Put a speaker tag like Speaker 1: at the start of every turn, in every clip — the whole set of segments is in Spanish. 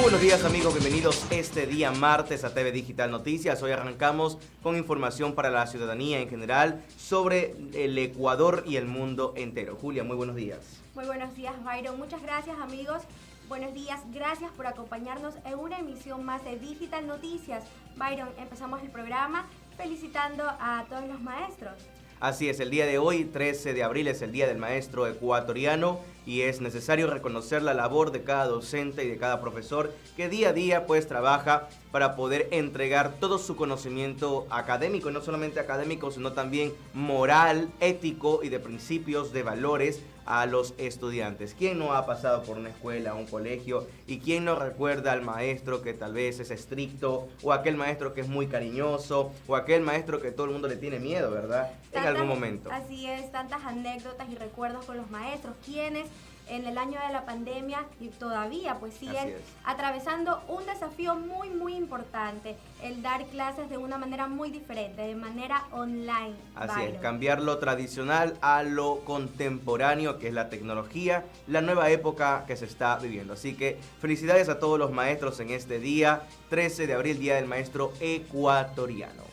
Speaker 1: buenos días amigos, bienvenidos este día martes a TV Digital Noticias. Hoy arrancamos con información para la ciudadanía en general sobre el Ecuador y el mundo entero. Julia, muy buenos días.
Speaker 2: Muy buenos días, Byron. Muchas gracias amigos. Buenos días, gracias por acompañarnos en una emisión más de Digital Noticias. Byron, empezamos el programa felicitando a todos los maestros.
Speaker 1: Así es, el día de hoy, 13 de abril, es el Día del Maestro Ecuatoriano y es necesario reconocer la labor de cada docente y de cada profesor que día a día pues trabaja para poder entregar todo su conocimiento académico, y no solamente académico, sino también moral, ético y de principios, de valores a los estudiantes. ¿Quién no ha pasado por una escuela, un colegio, y quién no recuerda al maestro que tal vez es estricto, o aquel maestro que es muy cariñoso, o aquel maestro que todo el mundo le tiene miedo, ¿verdad? En algún momento.
Speaker 2: Así es, tantas anécdotas y recuerdos con los maestros, quienes en el año de la pandemia y todavía pues siguen atravesando un desafío muy importante, el dar clases de una manera muy diferente, de manera online.
Speaker 1: Así es, cambiar lo tradicional a lo contemporáneo, que es la tecnología, la nueva época que se está viviendo. Así que felicidades a todos los maestros en este día, 13 de abril, Día del Maestro Ecuatoriano.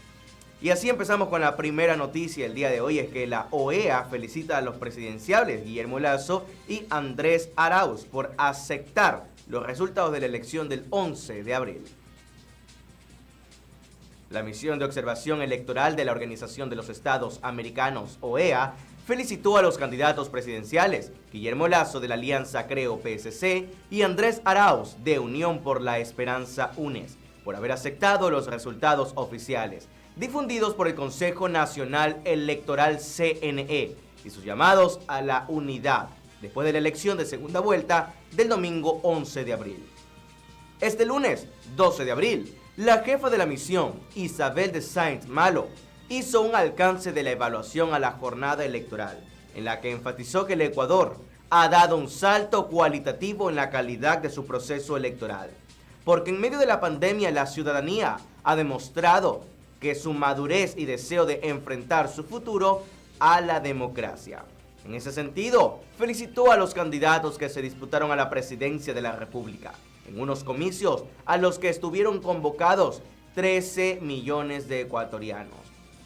Speaker 1: Y así empezamos con la primera noticia el día de hoy, es que la OEA felicita a los presidenciables Guillermo Lasso y Andrés Arauz por aceptar los resultados de la elección del 11 de abril. La misión de observación electoral de la Organización de los Estados Americanos, OEA, felicitó a los candidatos presidenciales, Guillermo Lasso de la Alianza Creo PSC y Andrés Arauz de Unión por la Esperanza UNES, por haber aceptado los resultados oficiales difundidos por el Consejo Nacional Electoral CNE y sus llamados a la unidad después de la elección de segunda vuelta del domingo 11 de abril. Este lunes 12 de abril, la jefa de la misión, Isabel de Saint-Malo, hizo un alcance de la evaluación a la jornada electoral, en la que enfatizó que el Ecuador ha dado un salto cualitativo en la calidad de su proceso electoral, porque en medio de la pandemia la ciudadanía ha demostrado que su madurez y deseo de enfrentar su futuro a la democracia. En ese sentido, felicitó a los candidatos que se disputaron a la presidencia de la República, en unos comicios a los que estuvieron convocados 13 millones de ecuatorianos.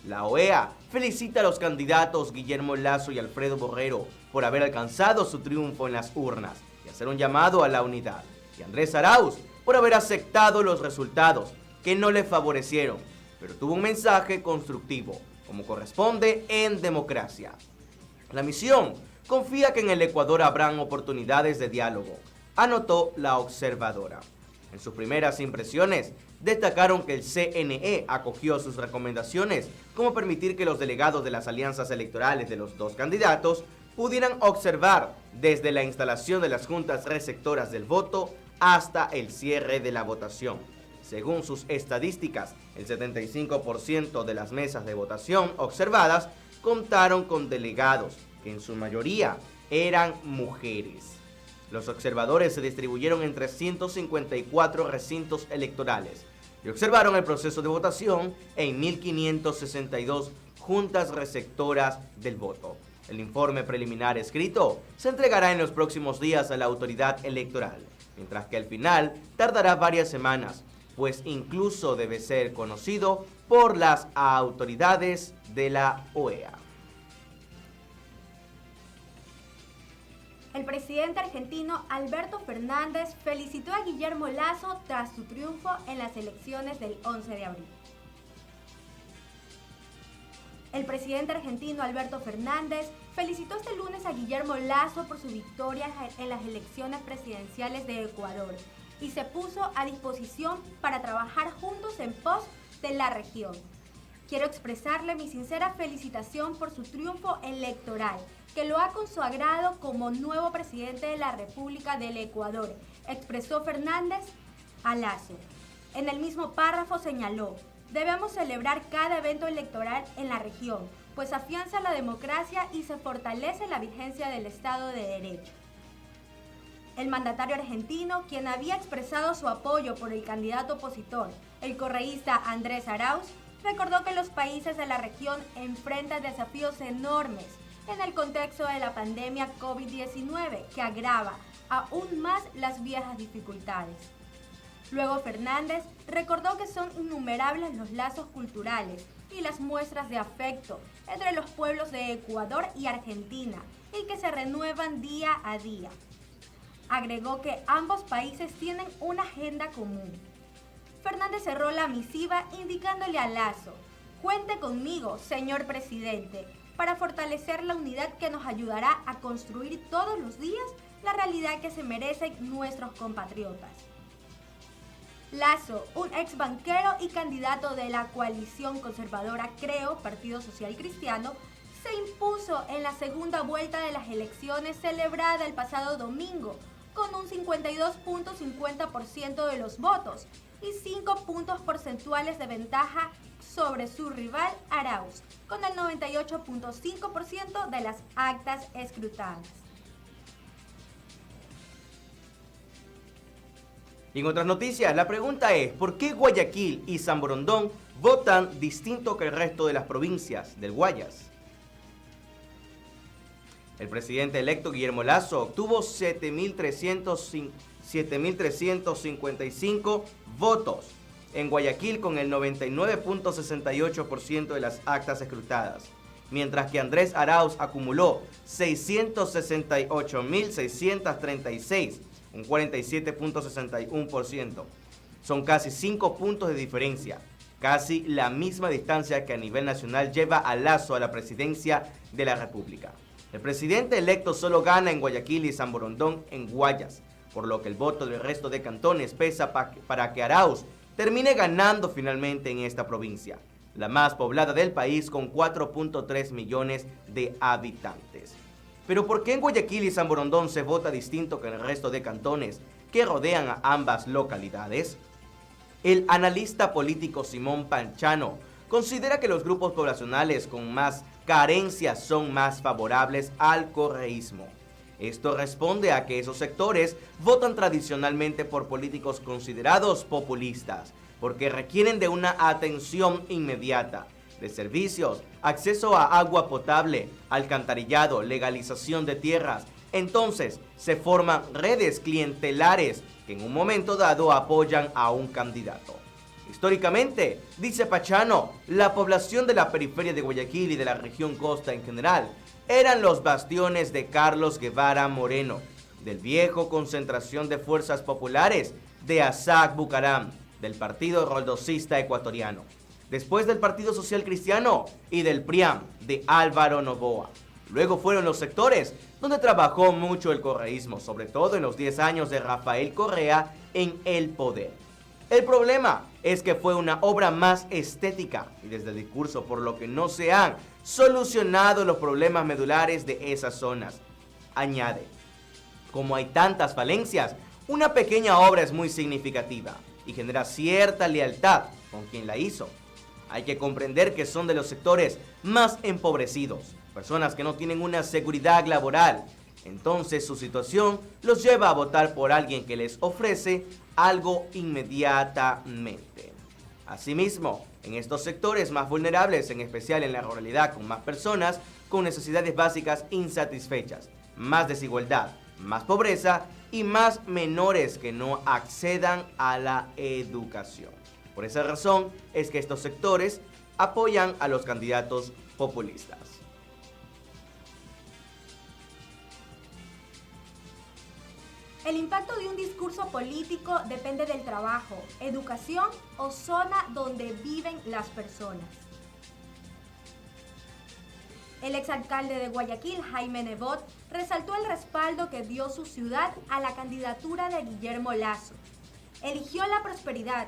Speaker 1: La OEA felicita a los candidatos Guillermo Lasso y Alfredo Borrero por haber alcanzado su triunfo en las urnas y hacer un llamado a la unidad, y Andrés Arauz por haber aceptado los resultados que no le favorecieron, pero tuvo un mensaje constructivo, como corresponde en democracia. La misión confía que en el Ecuador habrán oportunidades de diálogo, anotó la observadora. En sus primeras impresiones, destacaron que el CNE acogió sus recomendaciones, como permitir que los delegados de las alianzas electorales de los dos candidatos pudieran observar desde la instalación de las juntas receptoras del voto hasta el cierre de la votación. Según sus estadísticas, el 75% de las mesas de votación observadas contaron con delegados, que en su mayoría eran mujeres. Los observadores se distribuyeron entre 154 recintos electorales y observaron el proceso de votación en 1.562 juntas receptoras del voto. El informe preliminar escrito se entregará en los próximos días a la autoridad electoral, mientras que al final tardará varias semanas, pues incluso debe ser conocido por las autoridades de la OEA.
Speaker 2: El presidente argentino Alberto Fernández felicitó a Guillermo Lasso tras su triunfo en las elecciones del 11 de abril. El presidente argentino Alberto Fernández felicitó este lunes a Guillermo Lasso por su victoria en las elecciones presidenciales de Ecuador y se puso a disposición para trabajar juntos en pos de la región. Quiero expresarle mi sincera felicitación por su triunfo electoral, que lo ha consagrado como nuevo presidente de la República del Ecuador, expresó Fernández a Lasso. En el mismo párrafo señaló: debemos celebrar cada evento electoral en la región, pues afianza la democracia y se fortalece la vigencia del Estado de Derecho. El mandatario argentino, quien había expresado su apoyo por el candidato opositor, el correísta Andrés Arauz, recordó que los países de la región enfrentan desafíos enormes en el contexto de la pandemia COVID-19, que agrava aún más las viejas dificultades. Luego Fernández recordó que son innumerables los lazos culturales y las muestras de afecto entre los pueblos de Ecuador y Argentina y que se renuevan día a día. Agregó que ambos países tienen una agenda común. Fernández cerró la misiva indicándole a Lasso: "Cuente conmigo, señor presidente, para fortalecer la unidad que nos ayudará a construir todos los días la realidad que se merecen nuestros compatriotas". Lasso, un ex banquero y candidato de la coalición conservadora CREO, Partido Social Cristiano, se impuso en la segunda vuelta de las elecciones celebrada el pasado domingo, con un 52.50% de los votos y 5 puntos porcentuales de ventaja sobre su rival Arauz, con el 98.5% de las actas escrutadas.
Speaker 1: Y en otras noticias, la pregunta es: ¿por qué Guayaquil y San Borondón votan distinto que el resto de las provincias del Guayas? El presidente electo Guillermo Lasso obtuvo 7.355 votos en Guayaquil con el 99.68% de las actas escrutadas, mientras que Andrés Arauz acumuló 668.636, un 47.61%. Son casi 5 puntos de diferencia, casi la misma distancia que a nivel nacional lleva a Lasso a la presidencia de la República. El presidente electo solo gana en Guayaquil y San Borondón en Guayas, por lo que el voto del resto de cantones pesa para que Arauz termine ganando finalmente en esta provincia, la más poblada del país con 4.3 millones de habitantes. Pero ¿por qué en Guayaquil y San Borondón se vota distinto que en el resto de cantones que rodean a ambas localidades? El analista político Simón Panchano considera que los grupos poblacionales con más carencias son más favorables al correísmo. Esto responde a que esos sectores votan tradicionalmente por políticos considerados populistas, porque requieren de una atención inmediata, de servicios, acceso a agua potable, alcantarillado, legalización de tierras. Entonces se forman redes clientelares que en un momento dado apoyan a un candidato. Históricamente, dice Pachano, la población de la periferia de Guayaquil y de la región costa en general eran los bastiones de Carlos Guevara Moreno, del viejo Concentración de Fuerzas Populares, de Asac Bucaram, del Partido Roldosista Ecuatoriano, después del Partido Social Cristiano y del PRIAM de Álvaro Noboa. Luego fueron los sectores donde trabajó mucho el correísmo, sobre todo en los 10 años de Rafael Correa en el poder. El problema es que fue una obra más estética y desde el discurso, por lo que no se han solucionado los problemas medulares de esas zonas. Añade: como hay tantas falencias, una pequeña obra es muy significativa y genera cierta lealtad con quien la hizo. Hay que comprender que son de los sectores más empobrecidos, personas que no tienen una seguridad laboral. Entonces su situación los lleva a votar por alguien que les ofrece algo inmediatamente. Asimismo, en estos sectores más vulnerables, en especial en la ruralidad, con más personas con necesidades básicas insatisfechas, más desigualdad, más pobreza y más menores que no accedan a la educación. Por esa razón es que estos sectores apoyan a los candidatos populistas.
Speaker 2: El impacto de un discurso político depende del trabajo, educación o zona donde viven las personas. El exalcalde de Guayaquil, Jaime Nebot, resaltó el respaldo que dio su ciudad a la candidatura de Guillermo Lasso. Eligió la prosperidad,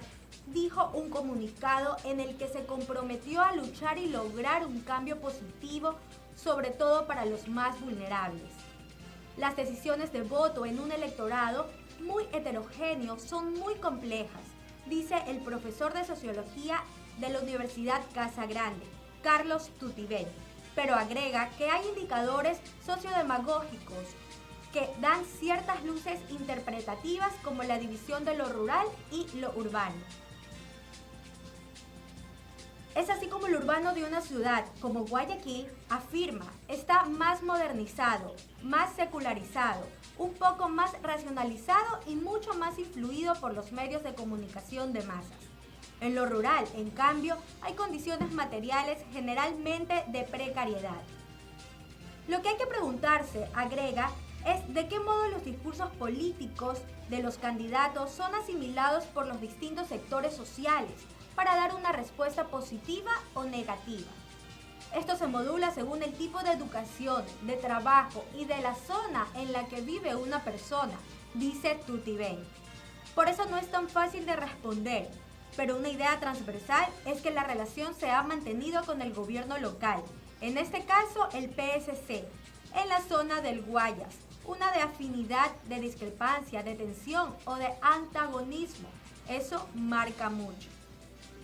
Speaker 2: dijo un comunicado en el que se comprometió a luchar y lograr un cambio positivo, sobre todo para los más vulnerables. Las decisiones de voto en un electorado muy heterogéneo son muy complejas, dice el profesor de Sociología de la Universidad Casa Grande, Carlos Tutibel, pero agrega que hay indicadores sociodemagógicos que dan ciertas luces interpretativas como la división de lo rural y lo urbano. Es así como lo urbano de una ciudad como Guayaquil, afirma, está más modernizado, más secularizado, un poco más racionalizado y mucho más influido por los medios de comunicación de masas. En lo rural, en cambio, hay condiciones materiales generalmente de precariedad. Lo que hay que preguntarse, agrega, es de qué modo los discursos políticos de los candidatos son asimilados por los distintos sectores sociales para dar una respuesta positiva o negativa. Esto se modula según el tipo de educación, de trabajo y de la zona en la que vive una persona, dice Tutibey. Por eso no es tan fácil de responder, pero una idea transversal es que la relación se ha mantenido con el gobierno local, en este caso el PSC, en la zona del Guayas, una de afinidad, de discrepancia, de tensión o de antagonismo. Eso marca mucho.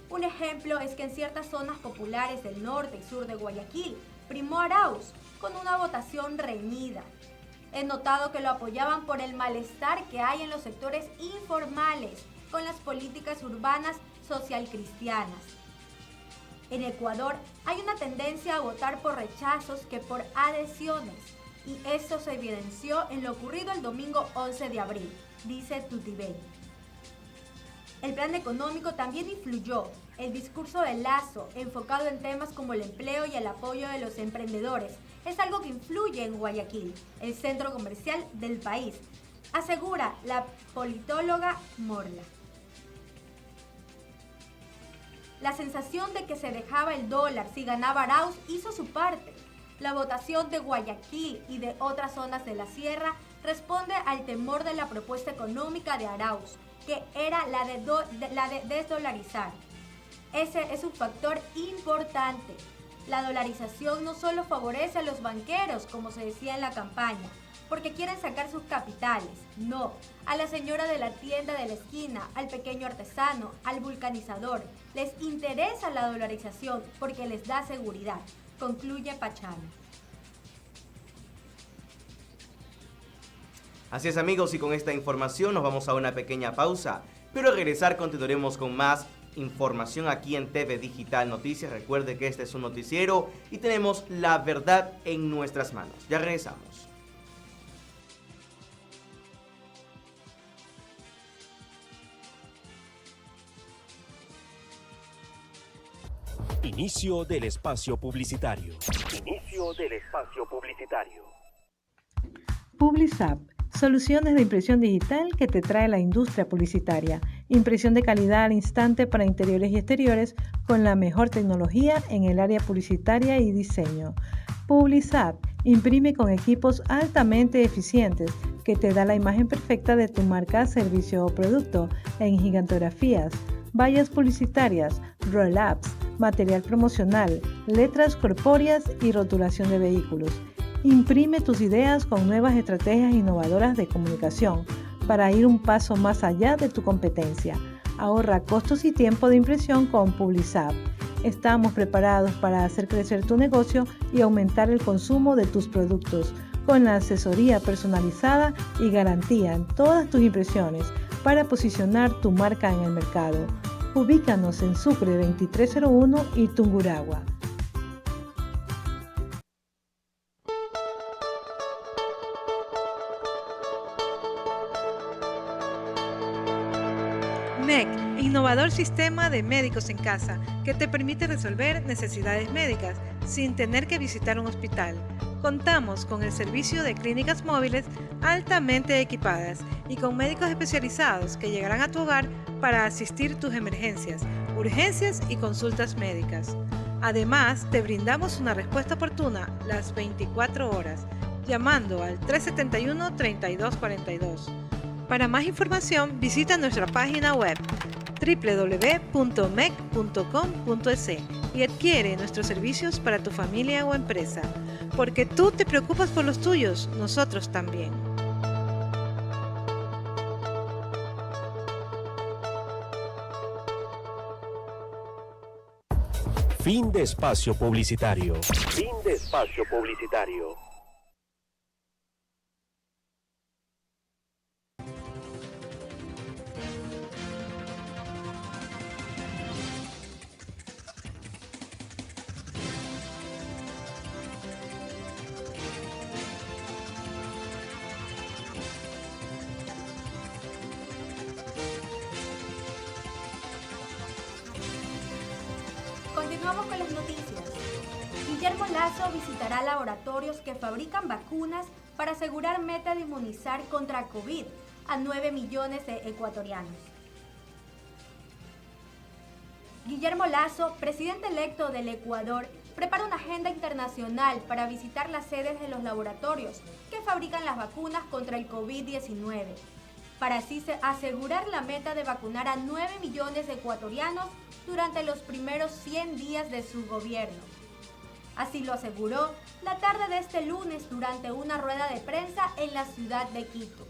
Speaker 2: Un ejemplo es que en ciertas zonas populares del norte y sur de Guayaquil primó Arauz con una votación reñida. He notado que lo apoyaban por el malestar que hay en los sectores informales con las políticas urbanas socialcristianas. En Ecuador hay una tendencia a votar por rechazos que por adhesiones, y esto se evidenció en lo ocurrido el domingo 11 de abril, dice Tutibey. El plan económico también influyó. El discurso de Lasso, enfocado en temas como el empleo y el apoyo de los emprendedores, es algo que influye en Guayaquil, el centro comercial del país, asegura la politóloga Morla. La sensación de que se dejaba el dólar si ganaba Arauz hizo su parte. La votación de Guayaquil y de otras zonas de la sierra responde al temor de la propuesta económica de Arauz, que era la de desdolarizar. Ese es un factor importante. La dolarización no solo favorece a los banqueros, como se decía en la campaña, porque quieren sacar sus capitales. No, a la señora de la tienda de la esquina, al pequeño artesano, al vulcanizador, les interesa la dolarización porque les da seguridad, concluye Pachano.
Speaker 1: Así es, amigos, y con esta información nos vamos a una pequeña pausa, pero al regresar continuaremos con más información aquí en TV Digital Noticias. Recuerde que este es un noticiero y tenemos la verdad en nuestras manos. Ya regresamos.
Speaker 3: Inicio del espacio publicitario. Inicio del espacio publicitario.
Speaker 4: Publizap, soluciones de impresión digital que te trae la industria publicitaria. Impresión de calidad al instante para interiores y exteriores con la mejor tecnología en el área publicitaria y diseño. Publizap imprime con equipos altamente eficientes que te da la imagen perfecta de tu marca, servicio o producto en gigantografías, vallas publicitarias, roll-ups, material promocional, letras corpóreas y rotulación de vehículos. Imprime tus ideas con nuevas estrategias innovadoras de comunicación para ir un paso más allá de tu competencia. Ahorra costos y tiempo de impresión con Publizap. Estamos preparados para hacer crecer tu negocio y aumentar el consumo de tus productos con la asesoría personalizada y garantía en todas tus impresiones para posicionar tu marca en el mercado. Ubícanos en Sucre 2301 y Tungurahua. MEC, innovador sistema de médicos en casa que te permite resolver necesidades médicas sin tener que visitar un hospital. Contamos con el servicio de clínicas móviles altamente equipadas y con médicos especializados que llegarán a tu hogar para asistir tus emergencias, urgencias y consultas médicas. Además, te brindamos una respuesta oportuna las 24 horas, llamando al 371-3242. Para más información, visita nuestra página web www.mec.com.es y adquiere nuestros servicios para tu familia o empresa. Porque tú te preocupas por los tuyos, nosotros también.
Speaker 3: Fin de espacio publicitario. Fin de espacio publicitario.
Speaker 2: Continuamos con las noticias. Guillermo Lasso visitará laboratorios que fabrican vacunas para asegurar meta de inmunizar contra COVID a 9 millones de ecuatorianos. Guillermo Lasso, presidente electo del Ecuador, prepara una agenda internacional para visitar las sedes de los laboratorios que fabrican las vacunas contra el COVID-19, para así asegurar la meta de vacunar a 9 millones de ecuatorianos durante los primeros 100 días de su gobierno. Así lo aseguró la tarde de este lunes durante una rueda de prensa en la ciudad de Quito.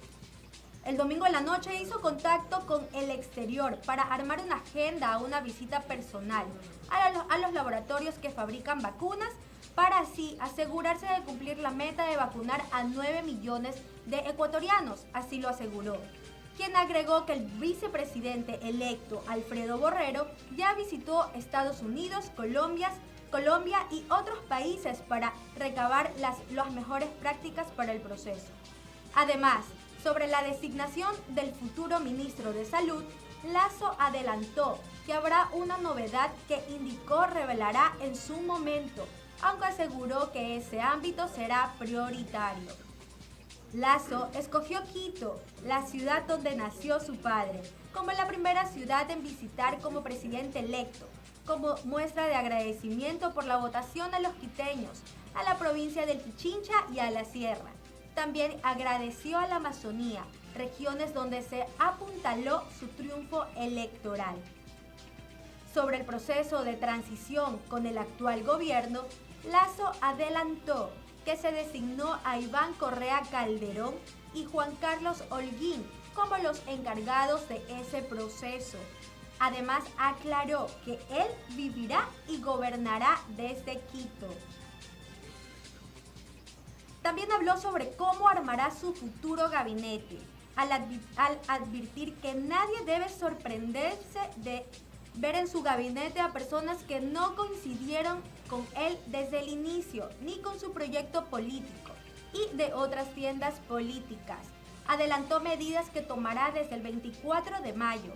Speaker 2: El domingo en la noche hizo contacto con el exterior para armar una agenda a una visita personal a los laboratorios que fabrican vacunas para así asegurarse de cumplir la meta de vacunar a 9 millones de ecuatorianos, así lo aseguró. Quien agregó que el vicepresidente electo Alfredo Borrero ya visitó Estados Unidos, Colombia y otros países para recabar las mejores prácticas para el proceso. Además, sobre la designación del futuro ministro de Salud, Lasso adelantó que habrá una novedad que indicó revelará en su momento, aunque aseguró que ese ámbito será prioritario. Lasso escogió Quito, la ciudad donde nació su padre, como la primera ciudad en visitar como presidente electo, como muestra de agradecimiento por la votación a los quiteños, a la provincia del Pichincha y a la Sierra. También agradeció a la Amazonía, regiones donde se apuntaló su triunfo electoral. Sobre el proceso de transición con el actual gobierno, Lasso adelantó que se designó a Iván Correa Calderón y Juan Carlos Holguín como los encargados de ese proceso. Además, aclaró que él vivirá y gobernará desde Quito. También habló sobre cómo armará su futuro gabinete, al advertir que nadie debe sorprenderse de ver en su gabinete a personas que no coincidieron con él desde el inicio, ni con su proyecto político, y de otras tiendas políticas. Adelantó medidas que tomará desde el 24 de mayo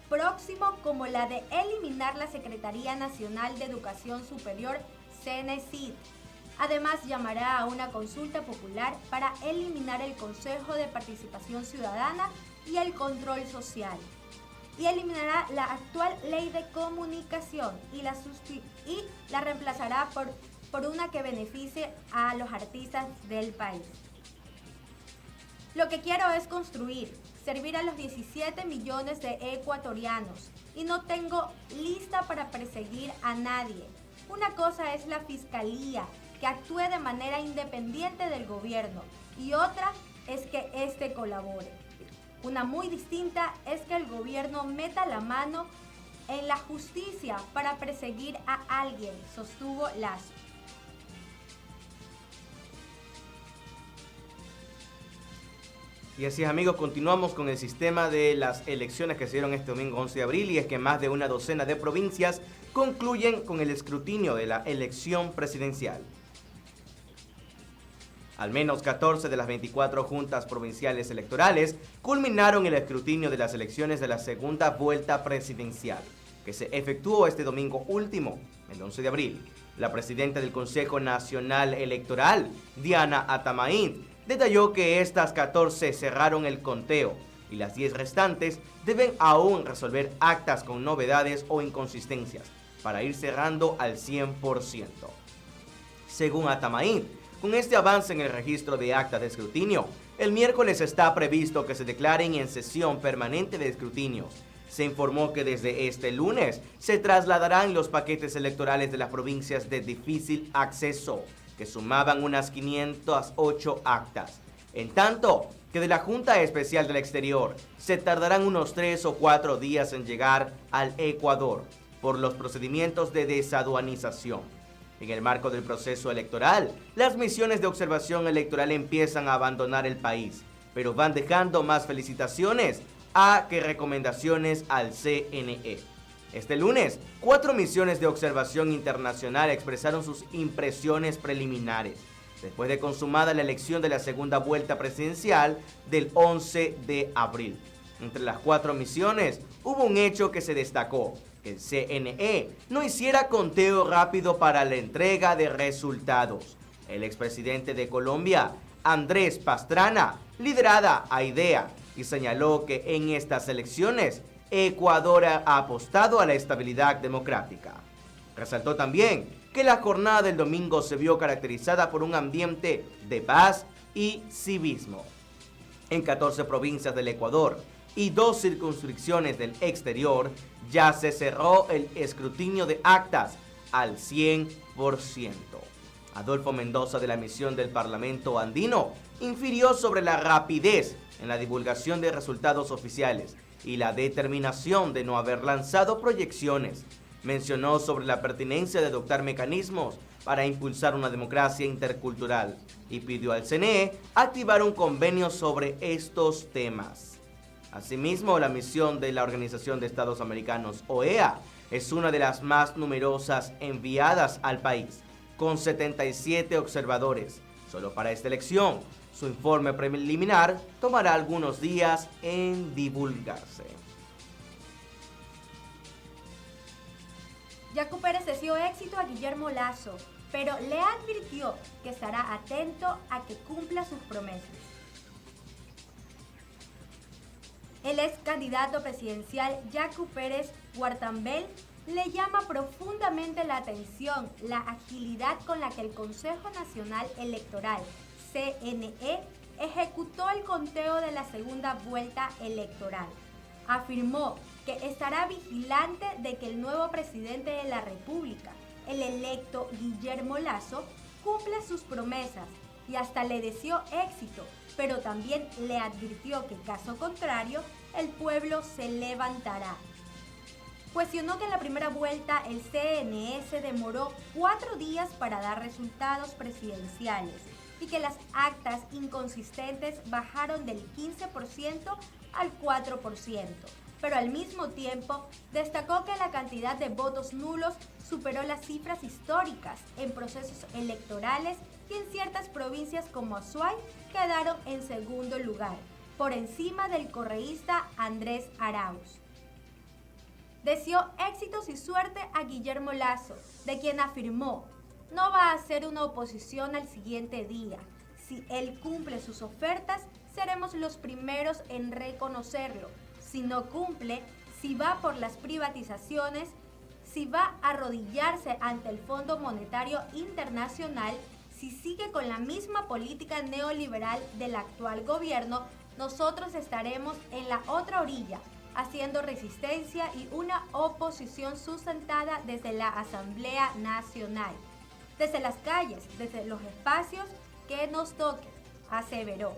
Speaker 2: próximo, como la de eliminar la Secretaría Nacional de Educación Superior, CNESID. Además, llamará a una consulta popular para eliminar el Consejo de Participación Ciudadana y el Control Social. Y eliminará la actual Ley de Comunicación y la reemplazará por una que beneficie a los artistas del país. Lo que quiero es construir, servir a los 17 millones de ecuatorianos y no tengo lista para perseguir a nadie. Una cosa es la fiscalía, que actúe de manera independiente del gobierno, y otra es que éste colabore. Una muy distinta es que el gobierno meta la mano en la justicia para perseguir a alguien, sostuvo Lasso.
Speaker 1: Y así es, amigos, continuamos con el sistema de las elecciones que se dieron este domingo 11 de abril, y es que más de una docena de provincias concluyen con el escrutinio de la elección presidencial. Al menos 14 de las 24 juntas provinciales electorales culminaron el escrutinio de las elecciones de la segunda vuelta presidencial, que se efectuó este domingo último, el 11 de abril. La presidenta del Consejo Nacional Electoral, Diana Atamaín, detalló que estas 14 cerraron el conteo y las 10 restantes deben aún resolver actas con novedades o inconsistencias para ir cerrando al 100%. Según Atamaín, con este avance en el registro de actas de escrutinio, el miércoles está previsto que se declaren en sesión permanente de escrutinios. Se informó que desde este lunes se trasladarán los paquetes electorales de las provincias de difícil acceso, que sumaban unas 508 actas. En tanto que de la Junta Especial del Exterior se tardarán unos 3 o 4 días en llegar al Ecuador por los procedimientos de desaduanización. En el marco del proceso electoral, las misiones de observación electoral empiezan a abandonar el país, pero van dejando más felicitaciones que recomendaciones al CNE. Este lunes, 4 misiones de observación internacional expresaron sus impresiones preliminares, después de consumada la elección de la segunda vuelta presidencial del 11 de abril. Entre las 4 misiones, hubo un hecho que se destacó: que el CNE no hiciera conteo rápido para la entrega de resultados. El expresidente de Colombia, Andrés Pastrana, liderada a IDEA, y señaló que en estas elecciones Ecuador ha apostado a la estabilidad democrática. Resaltó también que la jornada del domingo se vio caracterizada por un ambiente de paz y civismo. En 14 provincias del Ecuador y 2 circunscripciones del exterior ya se cerró el escrutinio de actas al 100%. Adolfo Mendoza, de la misión del Parlamento andino, infirió sobre la rapidez en la divulgación de resultados oficiales y la determinación de no haber lanzado proyecciones. Mencionó sobre la pertinencia de adoptar mecanismos para impulsar una democracia intercultural y pidió al CNE activar un convenio sobre estos temas. Asimismo, la misión de la Organización de Estados Americanos, OEA, es una de las más numerosas enviadas al país, con 77 observadores. Solo para esta elección, su informe preliminar tomará algunos días en divulgarse.
Speaker 2: Yacu Pérez deseó éxito a Guillermo Lasso, pero le advirtió que estará atento a que cumpla sus promesas. El ex candidato presidencial Yacu Pérez Guartambel le llama profundamente la atención la agilidad con la que el Consejo Nacional Electoral, CNE, ejecutó el conteo de la segunda vuelta electoral. Afirmó que estará vigilante de que el nuevo presidente de la República, el electo Guillermo Lasso, cumpla sus promesas y hasta le deseó éxito, pero también le advirtió que, caso contrario, el pueblo se levantará. Cuestionó que en la primera vuelta el CNE se demoró 4 días para dar resultados presidenciales y que las actas inconsistentes bajaron del 15% al 4%, pero al mismo tiempo destacó que la cantidad de votos nulos superó las cifras históricas en procesos electorales y en ciertas provincias como Azuay quedaron en segundo lugar, por encima del correísta Andrés Arauz. Deseó éxitos y suerte a Guillermo Lasso, de quien afirmó: no va a hacer una oposición al siguiente día. Si él cumple sus ofertas, seremos los primeros en reconocerlo. Si no cumple, si va por las privatizaciones, si va a arrodillarse ante el Fondo Monetario Internacional, si sigue con la misma política neoliberal del actual gobierno, nosotros estaremos en la otra orilla, haciendo resistencia y una oposición sustentada desde la Asamblea Nacional, desde las calles, desde los espacios que nos toquen, aseveró.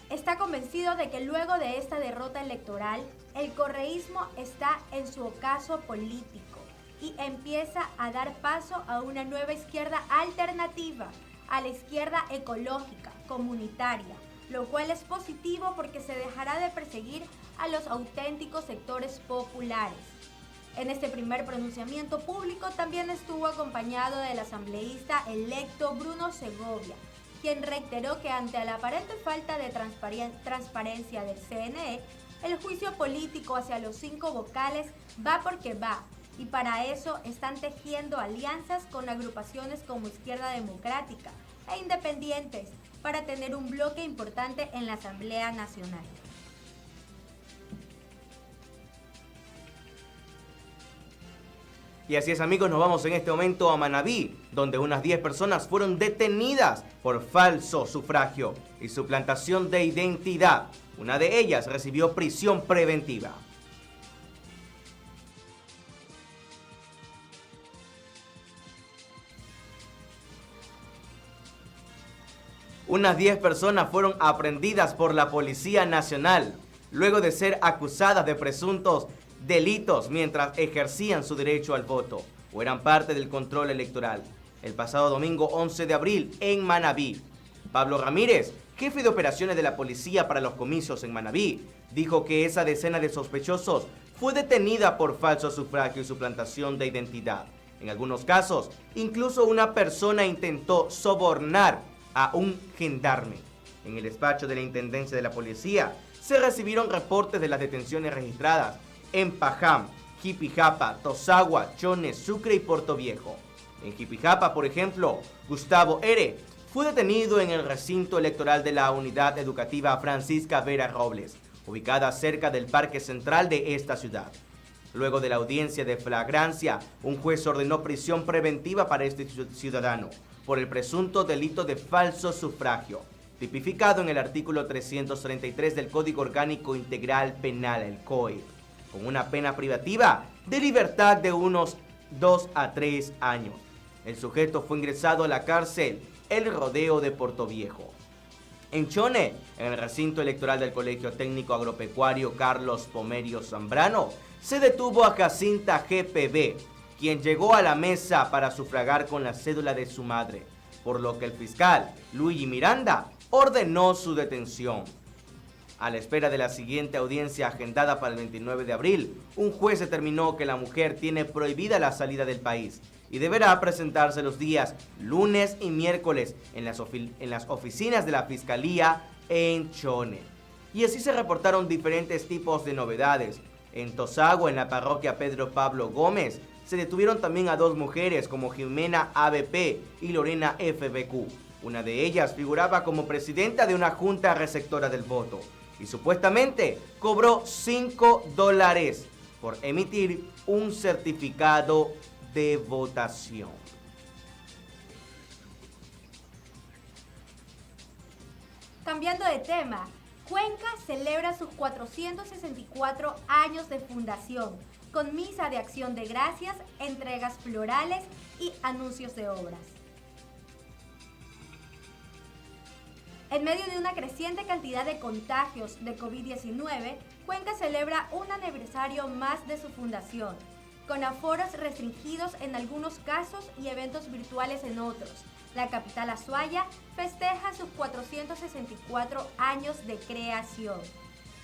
Speaker 2: Está convencido de que luego de esta derrota electoral, el correísmo está en su ocaso político y empieza a dar paso a una nueva izquierda alternativa, a la izquierda ecológica, comunitaria, lo cual es positivo porque se dejará de perseguir a los auténticos sectores populares. En este primer pronunciamiento público también estuvo acompañado del asambleísta electo Bruno Segovia, quien reiteró que ante la aparente falta de transparencia del CNE, el juicio político hacia los 5 vocales va porque va, y para eso están tejiendo alianzas con agrupaciones como Izquierda Democrática e independientes para tener un bloque importante en la Asamblea Nacional.
Speaker 1: Y así es, amigos, nos vamos en este momento a Manabí, donde unas 10 personas fueron detenidas por falso sufragio y suplantación de identidad. Una de ellas recibió prisión preventiva. Unas 10 personas fueron aprehendidas por la Policía Nacional, luego de ser acusadas de presuntos delitos mientras ejercían su derecho al voto o eran parte del control electoral. El pasado domingo 11 de abril en Manabí, Pablo Ramírez, jefe de operaciones de la policía para los comicios en Manabí, dijo que esa decena de sospechosos fue detenida por falso sufragio y suplantación de identidad. En algunos casos, incluso una persona intentó sobornar a un gendarme. En el despacho de la Intendencia de la Policía se recibieron reportes de las detenciones registradas en Pajam, Jipijapa, Tosagua, Chone, Sucre y Portoviejo. En Jipijapa, por ejemplo, Gustavo R. fue detenido en el recinto electoral de la Unidad Educativa Francisca Vera Robles, ubicada cerca del Parque Central de esta ciudad. Luego de la audiencia de flagrancia, un juez ordenó prisión preventiva para este ciudadano por el presunto delito de falso sufragio, tipificado en el artículo 333 del Código Orgánico Integral Penal, el COIP, con una pena privativa de libertad de unos 2 a 3 años. El sujeto fue ingresado a la cárcel El Rodeo de Portoviejo. En Chone, en el recinto electoral del Colegio Técnico Agropecuario Carlos Pomerio Zambrano, se detuvo a Jacinta GPB, quien llegó a la mesa para sufragar con la cédula de su madre, por lo que el fiscal Luigi Miranda ordenó su detención. A la espera de la siguiente audiencia agendada para el 29 de abril, un juez determinó que la mujer tiene prohibida la salida del país y deberá presentarse los días lunes y miércoles en las oficinas de la Fiscalía en Chone. Y así se reportaron diferentes tipos de novedades. En Tosagua, en la parroquia Pedro Pablo Gómez, se detuvieron también a 2 mujeres como Jimena ABP y Lorena FBQ. Una de ellas figuraba como presidenta de una junta receptora del voto y supuestamente cobró $5 por emitir un certificado de votación.
Speaker 2: Cambiando de tema, Cuenca celebra sus 464 años de fundación, con misa de acción de gracias, entregas florales y anuncios de obras. En medio de una creciente cantidad de contagios de COVID-19, Cuenca celebra un aniversario más de su fundación, con aforos restringidos en algunos casos y eventos virtuales en otros. La capital Azuaya festeja sus 464 años de creación.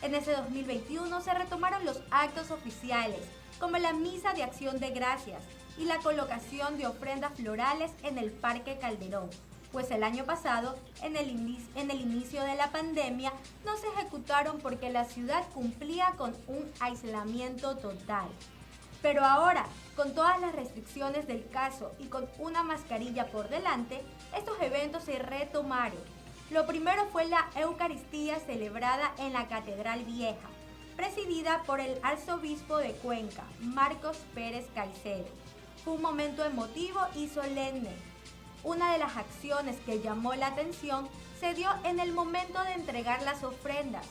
Speaker 2: En ese 2021 se retomaron los actos oficiales, como la misa de acción de gracias y la colocación de ofrendas florales en el Parque Calderón, pues el año pasado, en el inicio de la pandemia, no se ejecutaron porque la ciudad cumplía con un aislamiento total. Pero ahora, con todas las restricciones del caso y con una mascarilla por delante, estos eventos se retomaron. Lo primero fue la Eucaristía celebrada en la Catedral Vieja, presidida por el arzobispo de Cuenca, Marcos Pérez Caicedo. Fue un momento emotivo y solemne. Una de las acciones que llamó la atención se dio en el momento de entregar las ofrendas.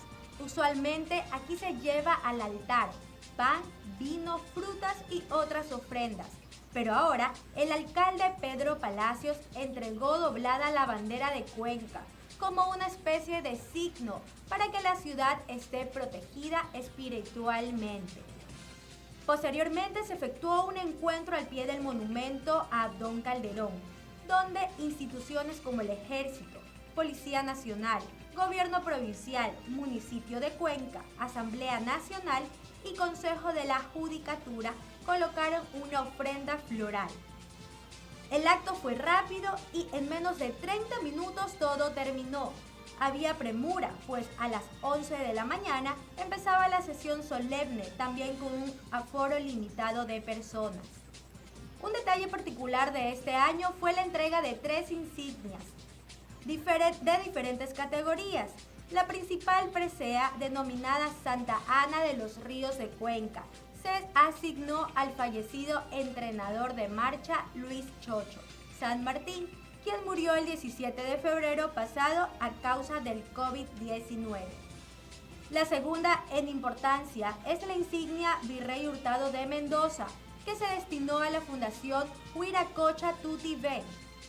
Speaker 2: Usualmente aquí se lleva al altar pan, vino, frutas y otras ofrendas. Pero ahora el alcalde Pedro Palacios entregó doblada la bandera de Cuenca como una especie de signo para que la ciudad esté protegida espiritualmente. Posteriormente se efectuó un encuentro al pie del monumento a Don Calderón, donde instituciones como el Ejército, Policía Nacional, Gobierno Provincial, Municipio de Cuenca, Asamblea Nacional y Consejo de la Judicatura colocaron una ofrenda floral. El acto fue rápido y en menos de 30 minutos todo terminó. Había premura, pues a las 11 de la mañana empezaba la sesión solemne, también con un aforo limitado de personas. Un detalle particular de este año fue la entrega de 3 insignias de diferentes categorías. La principal presea, denominada Santa Ana de los Ríos de Cuenca, se asignó al fallecido entrenador de marcha Luis Chocho San Martín, quien murió el 17 de febrero pasado a causa del COVID-19. La segunda en importancia es la insignia Virrey Hurtado de Mendoza, que se destinó a la Fundación Huiracocha Tuti Ben,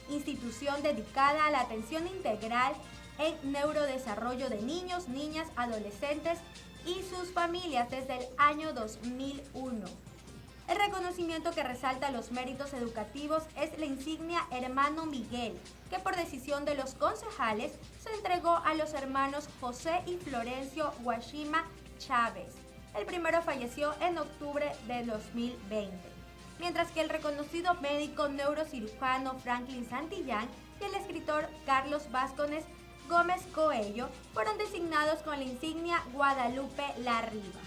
Speaker 2: institución dedicada a la atención integral en neurodesarrollo de niños, niñas, adolescentes y sus familias desde el año 2001. El reconocimiento que resalta los méritos educativos es la insignia Hermano Miguel, que por decisión de los concejales se entregó a los hermanos José y Florencio Guashima Chávez. El primero falleció en octubre de 2020, mientras que el reconocido médico neurocirujano Franklin Santillán y el escritor Carlos Vázquez Gómez Coello fueron designados con la insignia Guadalupe Larriba.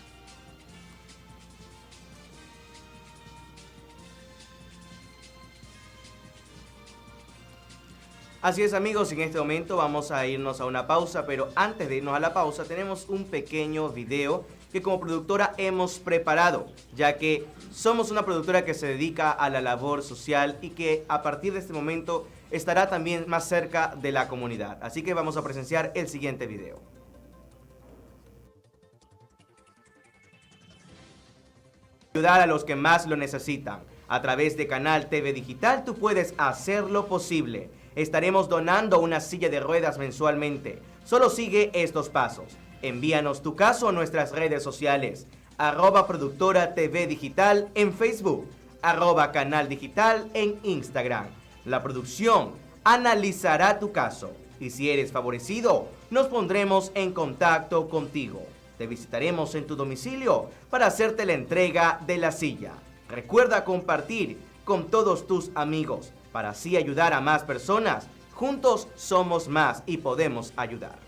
Speaker 1: Así es, amigos, en este momento vamos a irnos a una pausa, pero antes de irnos a la pausa tenemos un pequeño video que como productora hemos preparado, ya que somos una productora que se dedica a la labor social y que a partir de este momento estará también más cerca de la comunidad. Así que vamos a presenciar el siguiente video. Ayudar a los que más lo necesitan. A través de Canal TV Digital tú puedes hacerlo posible. Estaremos donando una silla de ruedas mensualmente. Solo sigue estos pasos. Envíanos tu caso a nuestras redes sociales. @productora TV Digital en Facebook. @canal digital en Instagram. La producción analizará tu caso. Y si eres favorecido, nos pondremos en contacto contigo. Te visitaremos en tu domicilio para hacerte la entrega de la silla. Recuerda compartir con todos tus amigos para así ayudar a más personas. Juntos somos más y podemos ayudar.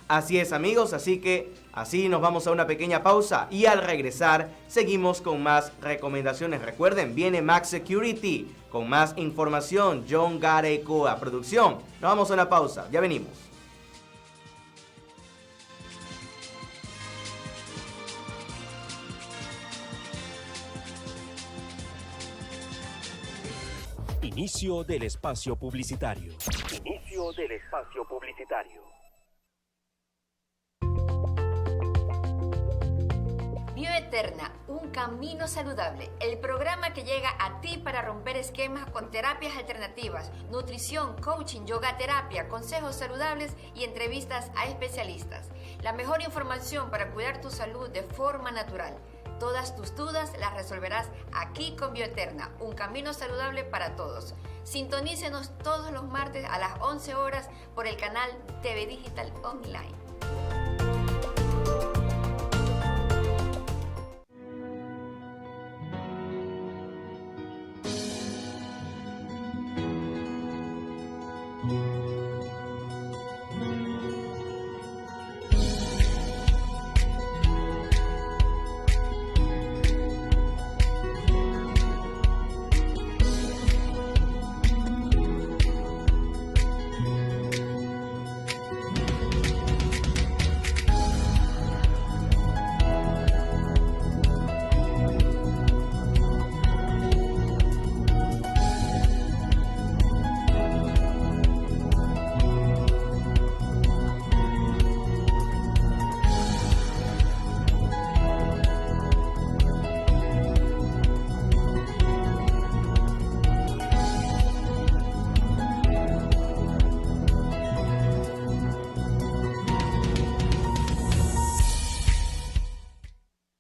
Speaker 1: Así es, amigos, así que así nos vamos a una pequeña pausa y al regresar seguimos con más recomendaciones. Recuerden, viene Max Security con más información. John Garecoa, producción. Nos vamos a una pausa, ya venimos.
Speaker 3: Inicio del espacio publicitario. Inicio del espacio publicitario.
Speaker 5: Bioeterna, un camino saludable. El programa que llega a ti para romper esquemas con terapias alternativas, nutrición, coaching, yoga terapia, consejos saludables y entrevistas a especialistas. La mejor información para cuidar tu salud de forma natural. Todas tus dudas las resolverás aquí con Bioeterna, un camino saludable para todos. Sintonícenos todos los martes a las 11 horas por el canal TV Digital Online.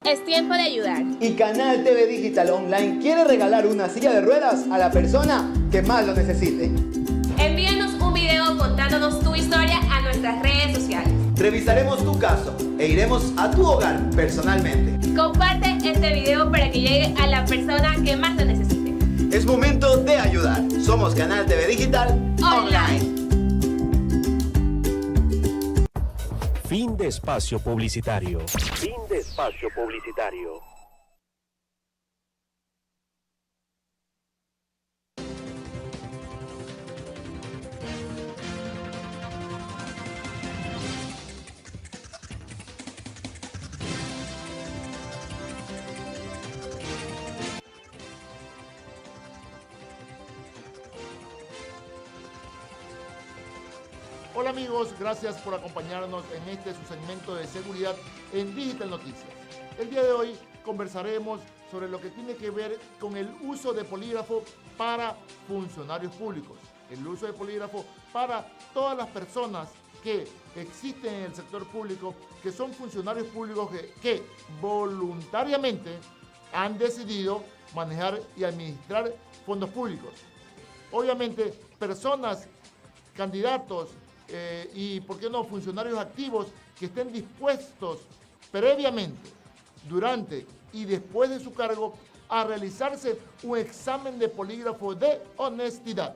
Speaker 6: Es tiempo de ayudar.
Speaker 7: Y Canal TV Digital Online quiere regalar una silla de ruedas a la persona que más lo necesite.
Speaker 6: Envíanos un video contándonos tu historia a nuestras redes sociales.
Speaker 7: Revisaremos tu caso e iremos a tu hogar personalmente.
Speaker 6: Comparte este video para que llegue a la persona que más lo necesite.
Speaker 7: Es momento de ayudar. Somos Canal TV Digital Online.
Speaker 3: Fin de espacio publicitario. Fin de espacio publicitario.
Speaker 8: Hola amigos, gracias por acompañarnos en este su segmento de seguridad en Digital Noticias. El día de hoy conversaremos sobre lo que tiene que ver con el uso de polígrafo para funcionarios públicos. El uso de polígrafo para todas las personas que existen en el sector público, que son funcionarios públicos que voluntariamente han decidido manejar y administrar fondos públicos. Obviamente, personas, candidatos, y, ¿por qué no?, funcionarios activos que estén dispuestos previamente, durante y después de su cargo a realizarse un examen de polígrafo de honestidad.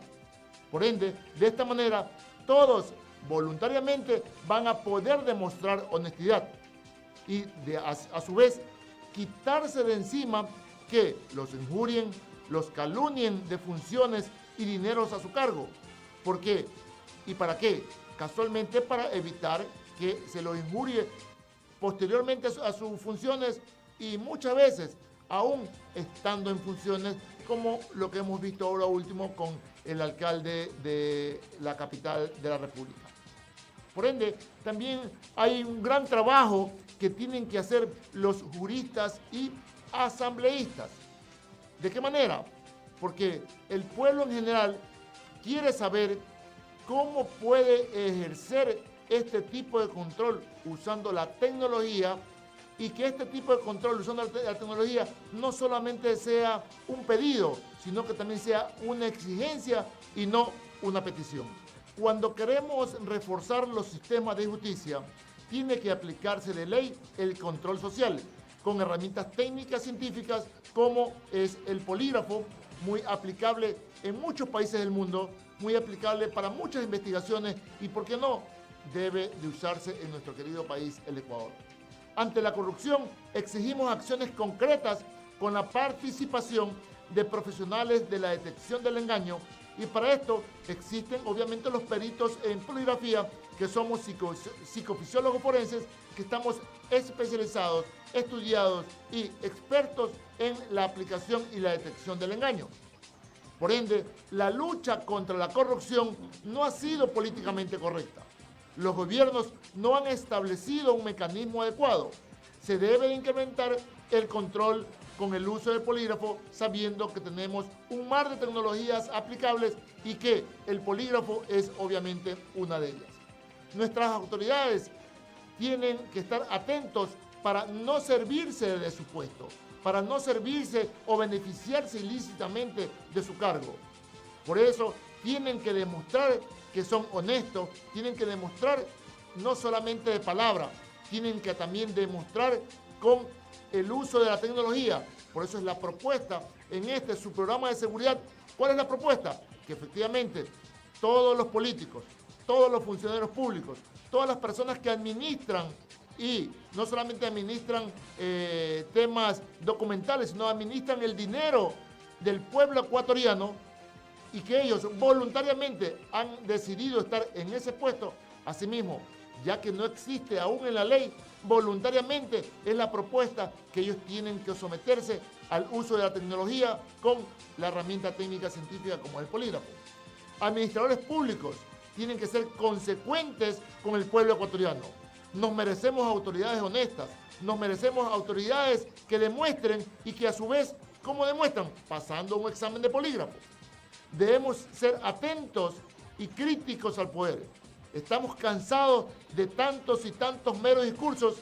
Speaker 8: Por ende, de esta manera, todos voluntariamente van a poder demostrar honestidad y a su vez quitarse de encima que los injurien, los calumnien de funciones y dineros a su cargo. ¿Por qué? ¿Y para qué? Casualmente para evitar que se lo injurie posteriormente a sus funciones y muchas veces aún estando en funciones, como lo que hemos visto ahora último con el alcalde de la capital de la República. Por ende, también hay un gran trabajo que tienen que hacer los juristas y asambleístas. ¿De qué manera? Porque el pueblo en general quiere saber cómo puede ejercer este tipo de control usando la tecnología, y que este tipo de control usando la tecnología no solamente sea un pedido, sino que también sea una exigencia y no una petición. Cuando queremos reforzar los sistemas de justicia, tiene que aplicarse de ley el control social, con herramientas técnicas científicas como es el polígrafo, muy aplicable en muchos países del mundo, muy aplicable para muchas investigaciones y, ¿por qué no?, debe de usarse en nuestro querido país, el Ecuador. Ante la corrupción, exigimos acciones concretas con la participación de profesionales de la detección del engaño, y para esto existen obviamente los peritos en poligrafía, que somos psicofisiólogos forenses, que estamos especializados, estudiados y expertos en la aplicación y la detección del engaño. Por ende, la lucha contra la corrupción no ha sido políticamente correcta. Los gobiernos no han establecido un mecanismo adecuado. Se debe incrementar el control con el uso del polígrafo, sabiendo que tenemos un mar de tecnologías aplicables y que el polígrafo es obviamente una de ellas. Nuestras autoridades tienen que estar atentos para no servirse de su puesto, para no servirse o beneficiarse ilícitamente de su cargo. Por eso tienen que demostrar que son honestos, tienen que demostrar no solamente de palabra, tienen que también demostrar con el uso de la tecnología. Por eso es la propuesta en su programa de seguridad. ¿Cuál es la propuesta? Que efectivamente todos los políticos, todos los funcionarios públicos, todas las personas que administran, y no solamente administran temas documentales, sino administran el dinero del pueblo ecuatoriano, y que ellos voluntariamente han decidido estar en ese puesto. Asimismo, ya que no existe aún en la ley, voluntariamente es la propuesta que ellos tienen que someterse al uso de la tecnología con la herramienta técnica científica como el polígrafo. Administradores públicos tienen que ser consecuentes con el pueblo ecuatoriano. Nos merecemos autoridades honestas, nos merecemos autoridades que demuestren, y que a su vez, ¿cómo demuestran? Pasando un examen de polígrafo. Debemos ser atentos y críticos al poder. Estamos cansados de tantos y tantos meros discursos,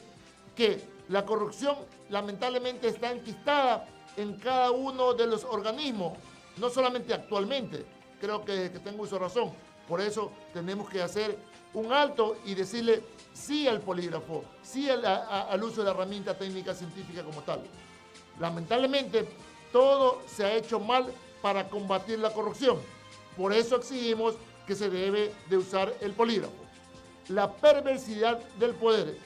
Speaker 8: que la corrupción lamentablemente está enquistada en cada uno de los organismos, no solamente actualmente. Creo que tengo uso de razón. Por eso tenemos que hacer un alto y decirle sí al polígrafo, sí al uso de la herramienta técnica científica como tal. Lamentablemente, todo se ha hecho mal para combatir la corrupción. Por eso exigimos que se debe de usar el polígrafo. La perversidad del poder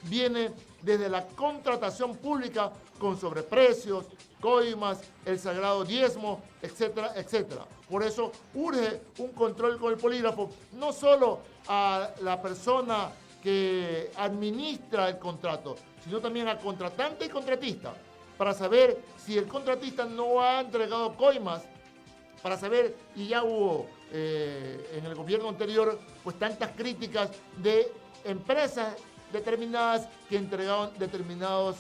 Speaker 8: viene desde la contratación pública con sobreprecios, coimas, el sagrado diezmo, etcétera, etcétera. Por eso urge un control con el polígrafo, no solo a la persona que administra el contrato, sino también al contratante y contratista, para saber si el contratista no ha entregado coimas, para saber, y ya hubo en el gobierno anterior pues tantas críticas de empresas determinadas que entregaban determinados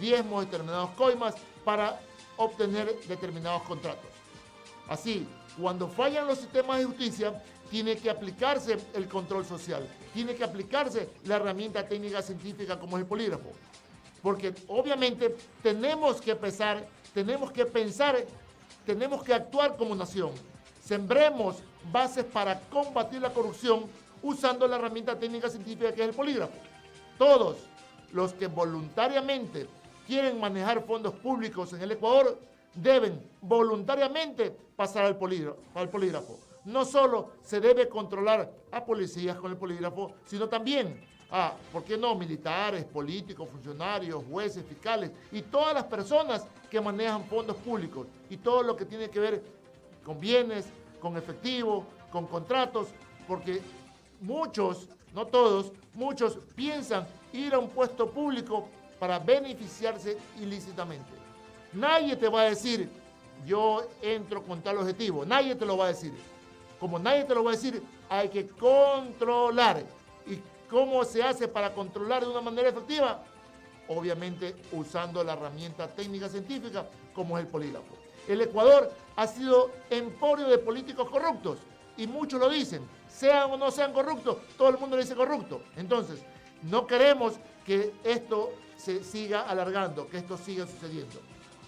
Speaker 8: diezmos, determinados coimas para obtener determinados contratos. Así, cuando fallan los sistemas de justicia, tiene que aplicarse el control social, tiene que aplicarse la herramienta técnica científica como es el polígrafo. Porque obviamente tenemos que pensar, tenemos que actuar como nación. Sembremos bases para combatir la corrupción usando la herramienta técnica científica que es el polígrafo. Todos los que voluntariamente quieren manejar fondos públicos en el Ecuador deben voluntariamente pasar al polígrafo. No solo se debe controlar a policías con el polígrafo, sino también a, ¿por qué no?, militares, políticos, funcionarios, jueces, fiscales y todas las personas que manejan fondos públicos y todo lo que tiene que ver con bienes, con efectivo, con contratos, porque muchos, no todos, muchos piensan ir a un puesto público para beneficiarse ilícitamente. Nadie te va a decir, yo entro con tal objetivo, nadie te lo va a decir. Como nadie te lo va a decir, hay que controlar. ¿Y cómo se hace para controlar de una manera efectiva? Obviamente usando la herramienta técnica científica como es el polígrafo. El Ecuador ha sido emporio de políticos corruptos y muchos lo dicen, sean o no sean corruptos, todo el mundo le dice corrupto. Entonces, no queremos que esto se siga alargando, que esto siga sucediendo.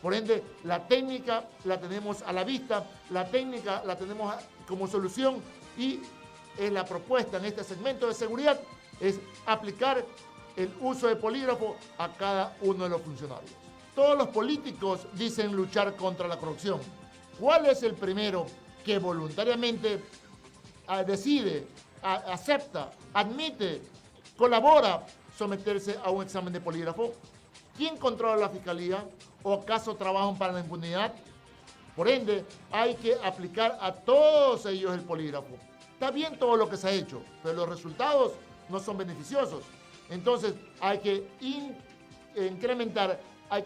Speaker 8: Por ende, la técnica la tenemos a la vista, la técnica la tenemos como solución y la propuesta en este segmento de seguridad es aplicar el uso de polígrafo a cada uno de los funcionarios. Todos los políticos dicen luchar contra la corrupción. ¿Cuál es el primero que voluntariamente decide, acepta, admite, colabora someterse a un examen de polígrafo? ¿Quién controla la fiscalía? ¿O acaso trabajan para la impunidad? Por ende, hay que aplicar a todos ellos el polígrafo. Está bien todo lo que se ha hecho, pero los resultados no son beneficiosos. Entonces, hay que incrementar, hay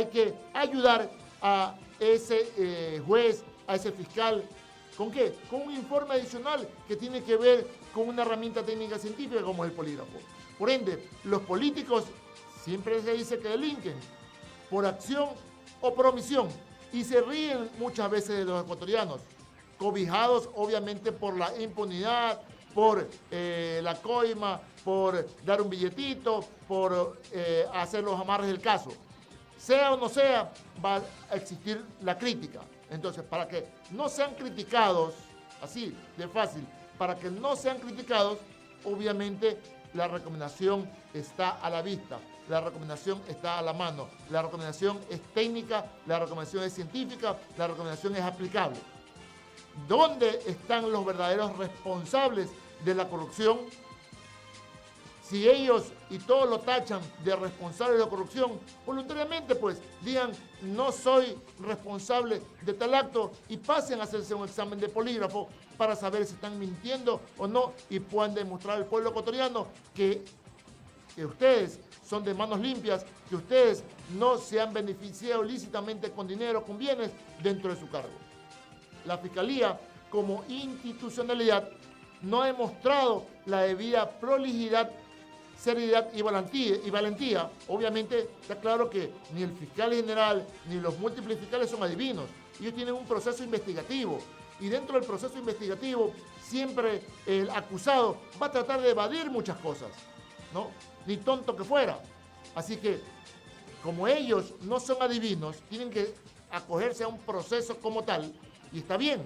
Speaker 8: que ayudar a ese juez, a ese fiscal. ¿Con qué? Con un informe adicional que tiene que ver con una herramienta técnica científica como es el polígrafo. Por ende, los políticos siempre se dice que delinquen por acción o por omisión y se ríen muchas veces de los ecuatorianos, cobijados obviamente por la impunidad, por la coima, por dar un billetito, por hacer los amarres del caso. Sea o no sea, va a existir la crítica. Entonces, para que no sean criticados, así de fácil, para que no sean criticados, obviamente la recomendación está a la vista, la recomendación está a la mano, la recomendación es técnica, la recomendación es científica, la recomendación es aplicable. ¿Dónde están los verdaderos responsables de la corrupción? Si ellos y todos lo tachan de responsable de la corrupción, voluntariamente pues digan, no soy responsable de tal acto y pasen a hacerse un examen de polígrafo para saber si están mintiendo o no y puedan demostrar al pueblo ecuatoriano que ustedes son de manos limpias, que ustedes no se han beneficiado ilícitamente con dinero, con bienes dentro de su cargo. La Fiscalía, como institucionalidad, no ha demostrado la debida prolijidad, seriedad y valentía. Obviamente está claro que ni el fiscal general ni los múltiples fiscales son adivinos. Ellos tienen un proceso investigativo y dentro del proceso investigativo siempre el acusado va a tratar de evadir muchas cosas, ¿no? Ni tonto que fuera. Así que como ellos no son adivinos, tienen que acogerse a un proceso como tal y está bien.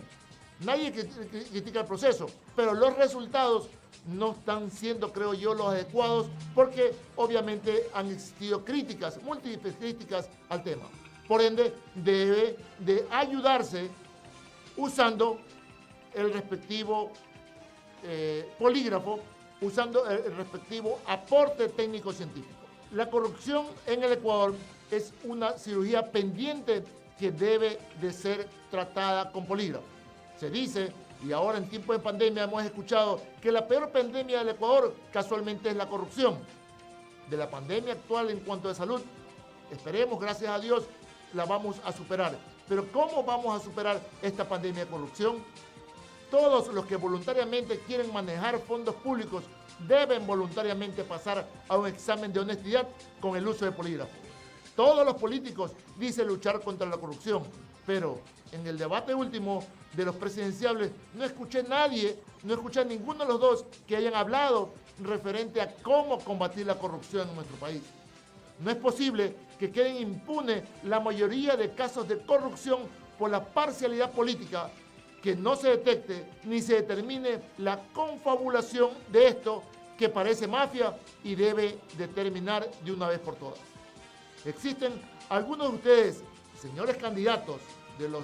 Speaker 8: Nadie critica el proceso, pero los resultados no están siendo, creo yo, los adecuados porque obviamente han existido críticas, múltiples críticas al tema. Por ende, debe de ayudarse usando el respectivo polígrafo, usando el respectivo aporte técnico-científico. La corrupción en el Ecuador es una cirugía pendiente que debe de ser tratada con polígrafo. Se dice, y ahora en tiempo de pandemia hemos escuchado, que la peor pandemia del Ecuador casualmente es la corrupción. De la pandemia actual en cuanto a salud, esperemos, gracias a Dios, la vamos a superar. Pero ¿cómo vamos a superar esta pandemia de corrupción? Todos los que voluntariamente quieren manejar fondos públicos deben voluntariamente pasar a un examen de honestidad con el uso de polígrafo. Todos los políticos dicen luchar contra la corrupción, pero en el debate último de los presidenciables no escuché a ninguno de los dos que hayan hablado referente a cómo combatir la corrupción en nuestro país. No es posible que queden impunes la mayoría de casos de corrupción por la parcialidad política, que no se detecte ni se determine la confabulación de esto que parece mafia y debe de terminar de una vez por todas. Existen algunos de ustedes, señores candidatos, de los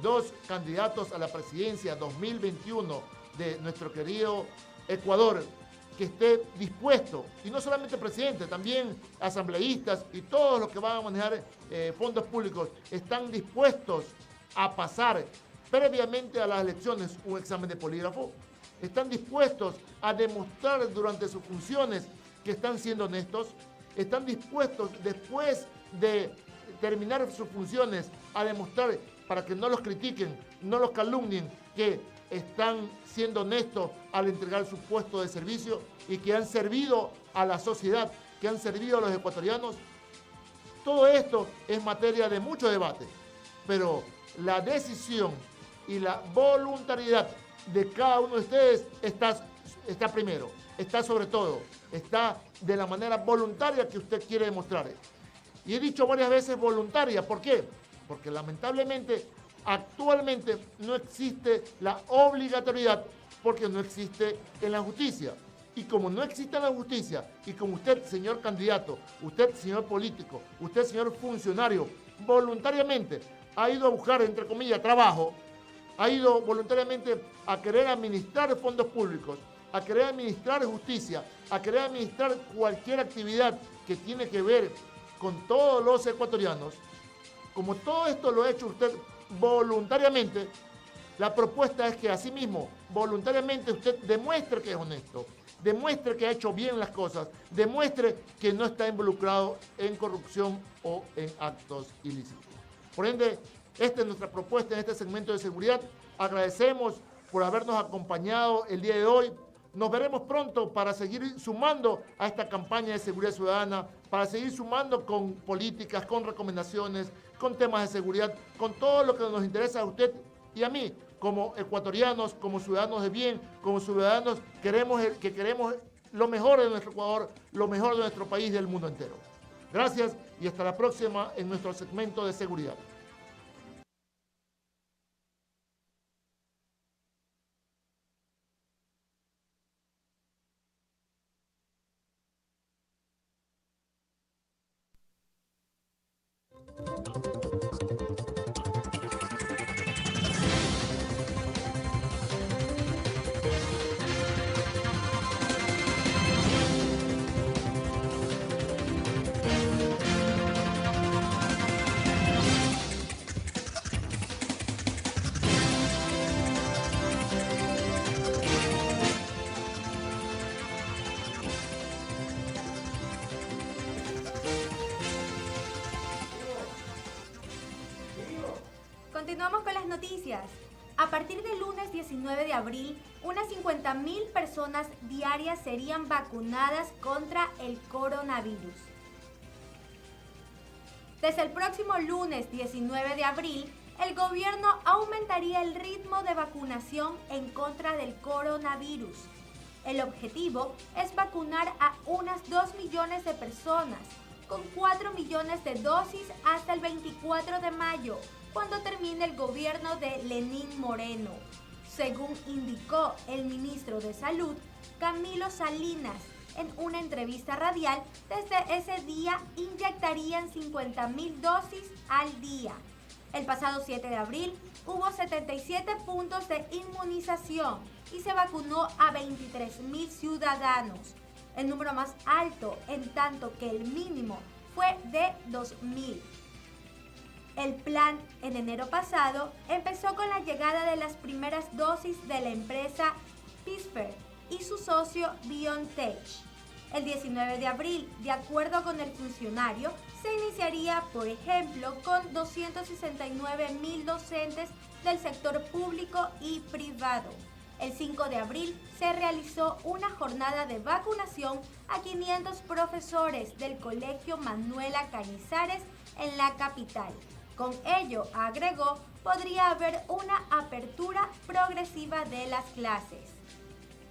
Speaker 8: dos candidatos a la presidencia 2021 de nuestro querido Ecuador, que esté dispuesto, y no solamente presidente, también asambleístas y todos los que van a manejar fondos públicos, están dispuestos a pasar previamente a las elecciones un examen de polígrafo? ¿Están dispuestos a demostrar durante sus funciones que están siendo honestos? ¿Están dispuestos después de terminar sus funciones a demostrar, para que no los critiquen, no los calumnien, que están siendo honestos al entregar su puesto de servicio y que han servido a la sociedad, que han servido a los ecuatorianos? Todo esto es materia de mucho debate, pero la decisión y la voluntariedad de cada uno de ustedes está primero, está sobre todo, está de la manera voluntaria que usted quiere demostrar. Y he dicho varias veces voluntaria, ¿por qué? Porque lamentablemente actualmente no existe la obligatoriedad, porque no existe en la justicia. Y como no existe en la justicia, y como usted, señor candidato, usted, señor político, usted, señor funcionario, voluntariamente ha ido a buscar, entre comillas, trabajo, ha ido voluntariamente a querer administrar fondos públicos, a querer administrar justicia, a querer administrar cualquier actividad que tiene que ver con todos los ecuatorianos, como todo esto lo ha hecho usted voluntariamente, la propuesta es que asimismo, voluntariamente usted demuestre que es honesto, demuestre que ha hecho bien las cosas, demuestre que no está involucrado en corrupción o en actos ilícitos. Por ende, esta es nuestra propuesta en este segmento de seguridad. Agradecemos por habernos acompañado el día de hoy. Nos veremos pronto para seguir sumando a esta campaña de seguridad ciudadana, para seguir sumando con políticas, con recomendaciones, con temas de seguridad, con todo lo que nos interesa a usted y a mí, como ecuatorianos, como ciudadanos de bien, como ciudadanos que queremos lo mejor de nuestro Ecuador, lo mejor de nuestro país y del mundo entero. Gracias y hasta la próxima en nuestro segmento de seguridad.
Speaker 2: Continuamos con las noticias. A partir del lunes 19 de abril, unas 50.000 personas diarias serían vacunadas contra el coronavirus. Desde el próximo lunes 19 de abril, el gobierno aumentaría el ritmo de vacunación en contra del coronavirus. El objetivo es vacunar a unas 2 millones de personas, con 4 millones de dosis hasta el 24 de mayo, cuando termine el gobierno de Lenín Moreno, según indicó el ministro de Salud, Camilo Salinas, en una entrevista radial. Desde ese día inyectarían 50.000 dosis al día. El pasado 7 de abril hubo 77 puntos de inmunización y se vacunó a 23.000 ciudadanos, el número más alto, en tanto que el mínimo fue de 2.000. El plan en enero pasado empezó con la llegada de las primeras dosis de la empresa Pfizer y su socio BioNTech. El 19 de abril, de acuerdo con el funcionario, se iniciaría, por ejemplo, con 269.000 docentes del sector público y privado. El 5 de abril se realizó una jornada de vacunación a 500 profesores del Colegio Manuela Cañizares en la capital. Con ello, agregó, podría haber una apertura progresiva de las clases.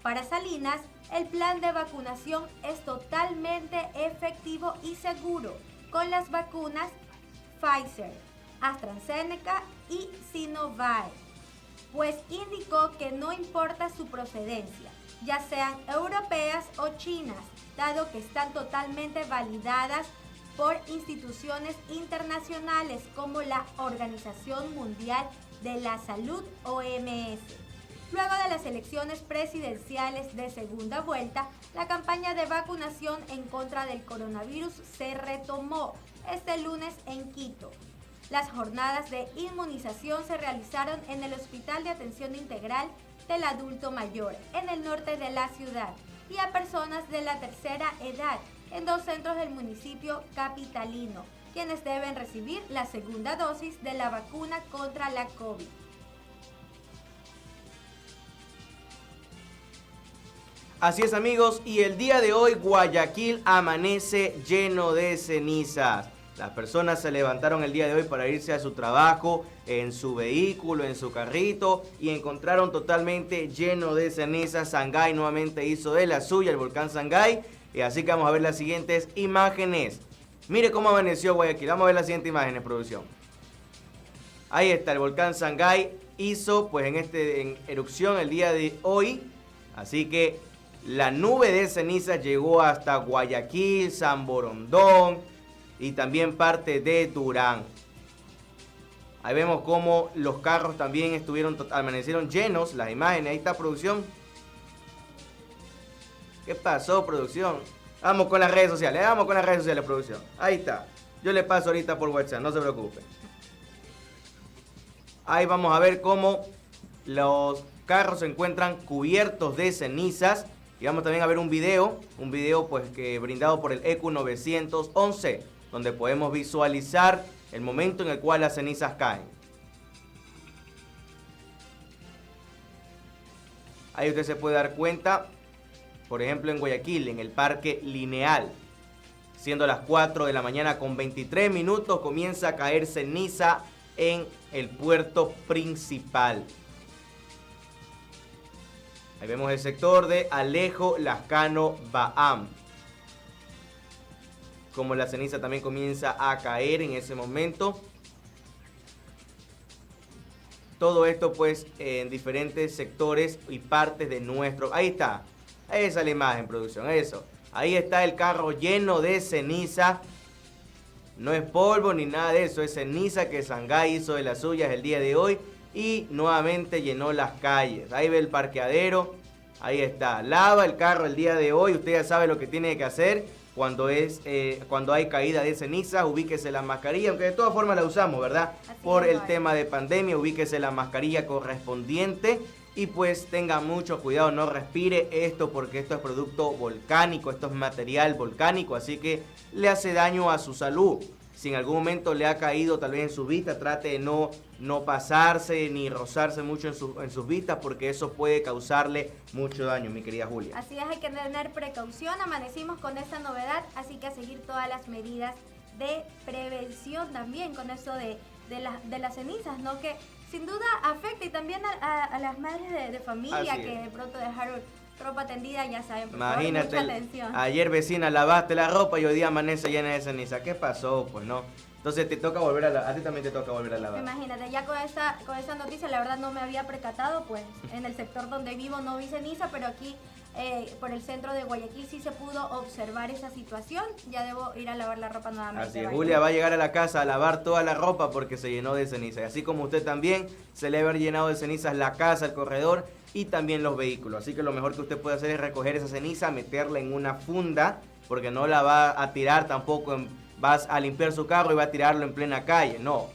Speaker 2: Para Salinas, el plan de vacunación es totalmente efectivo y seguro con las vacunas Pfizer, AstraZeneca y Sinovac, pues indicó que no importa su procedencia, ya sean europeas o chinas, dado que están totalmente validadas por instituciones internacionales como la Organización Mundial de la Salud, OMS. Luego de las elecciones presidenciales de segunda vuelta, la campaña de vacunación en contra del coronavirus se retomó este lunes en Quito. Las jornadas de inmunización se realizaron en el Hospital de Atención Integral del Adulto Mayor, en el norte de la ciudad, y a personas de la tercera edad, en 2 centros del municipio capitalino, quienes deben recibir la segunda dosis de la vacuna contra la COVID.
Speaker 1: Así es, amigos, y el día de hoy Guayaquil amanece lleno de cenizas. Las personas se levantaron el día de hoy para irse a su trabajo, en su vehículo, en su carrito, y encontraron totalmente lleno de cenizas. Sangay nuevamente hizo de la suya, el volcán Sangay, y así que vamos a ver las siguientes imágenes. Mire cómo amaneció Guayaquil. Vamos a ver las siguientes imágenes, producción. Ahí está, el volcán Sangay hizo pues en erupción el día de hoy, así que la nube de cenizas llegó hasta Guayaquil, San Borondón y también parte de Durán. Ahí vemos cómo los carros también amanecieron llenos. Las imágenes, ahí está, producción. ¿Qué pasó, producción? Vamos con las redes sociales, producción. Ahí está. Yo le paso ahorita por WhatsApp, no se preocupe. Ahí vamos a ver cómo los carros se encuentran cubiertos de cenizas. Y vamos también a ver un video pues que brindado por el ECU 911, donde podemos visualizar el momento en el cual las cenizas caen. Ahí usted se puede dar cuenta, por ejemplo en Guayaquil, en el Parque Lineal, siendo las 4 de la mañana con 23 minutos, comienza a caer ceniza en el puerto principal. Ahí vemos el sector de Alejo, Lascano, Baam. Como la ceniza también comienza a caer en ese momento. Todo esto pues en diferentes sectores y partes de nuestro... Ahí está. Esa es la imagen, producción. Eso. Ahí está el carro lleno de ceniza. No es polvo ni nada de eso. Es ceniza que Sangay hizo de las suyas el día de hoy. Y nuevamente llenó las calles. Ahí ve el parqueadero. Ahí está. Lava el carro el día de hoy. Usted ya sabe lo que tiene que hacer cuando hay caída de ceniza. Ubíquese la mascarilla, aunque de todas formas la usamos, ¿verdad? Por el tema de pandemia, ubíquese la mascarilla correspondiente. Y pues tenga mucho cuidado, no respire esto porque esto es producto volcánico, esto es material volcánico, así que le hace daño a su salud. Si en algún momento le ha caído tal vez en sus vistas, trate de no pasarse ni rozarse mucho en sus vistas porque eso puede causarle mucho daño, mi querida Julia.
Speaker 2: Así es, hay que tener precaución. Amanecimos con esta novedad, así que a seguir todas las medidas de prevención también con eso de las cenizas, ¿no? Que sin duda afecta y también a las madres de familia que de pronto dejaron ropa tendida, ya saben, por favor, mucha atención.
Speaker 1: Ayer, vecina, lavaste la ropa y hoy día amanece llena de ceniza. ¿Qué pasó? Pues no. Entonces te toca volver a lavar. A ti también te toca volver a lavar.
Speaker 2: Imagínate, ya con esa noticia la verdad no me había percatado, pues en el sector donde vivo no vi ceniza, pero aquí por el centro de Guayaquil sí se pudo observar esa situación. Ya debo ir a lavar la ropa nuevamente.
Speaker 1: Así es, Julia va a llegar a la casa a lavar toda la ropa porque se llenó de ceniza. Y así como usted también se le va a haber llenado de cenizas la casa, el corredor y también los vehículos. Así que lo mejor que usted puede hacer es recoger esa ceniza, meterla en una funda, porque no la va a tirar tampoco, vas a limpiar su carro y va a tirarlo en plena calle, no.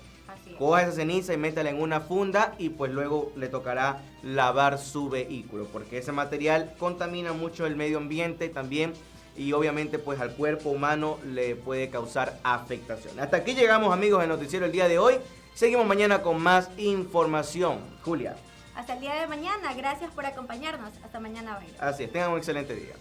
Speaker 1: Coja esa ceniza y métala en una funda y pues luego le tocará lavar su vehículo, porque ese material contamina mucho el medio ambiente también y obviamente pues al cuerpo humano le puede causar afectación. Hasta aquí llegamos, amigos, del noticiero el día de hoy. Seguimos mañana con más información. Julia.
Speaker 2: Hasta el día de mañana, gracias por acompañarnos. Hasta mañana, Byron.
Speaker 1: Así es, tengan un excelente día.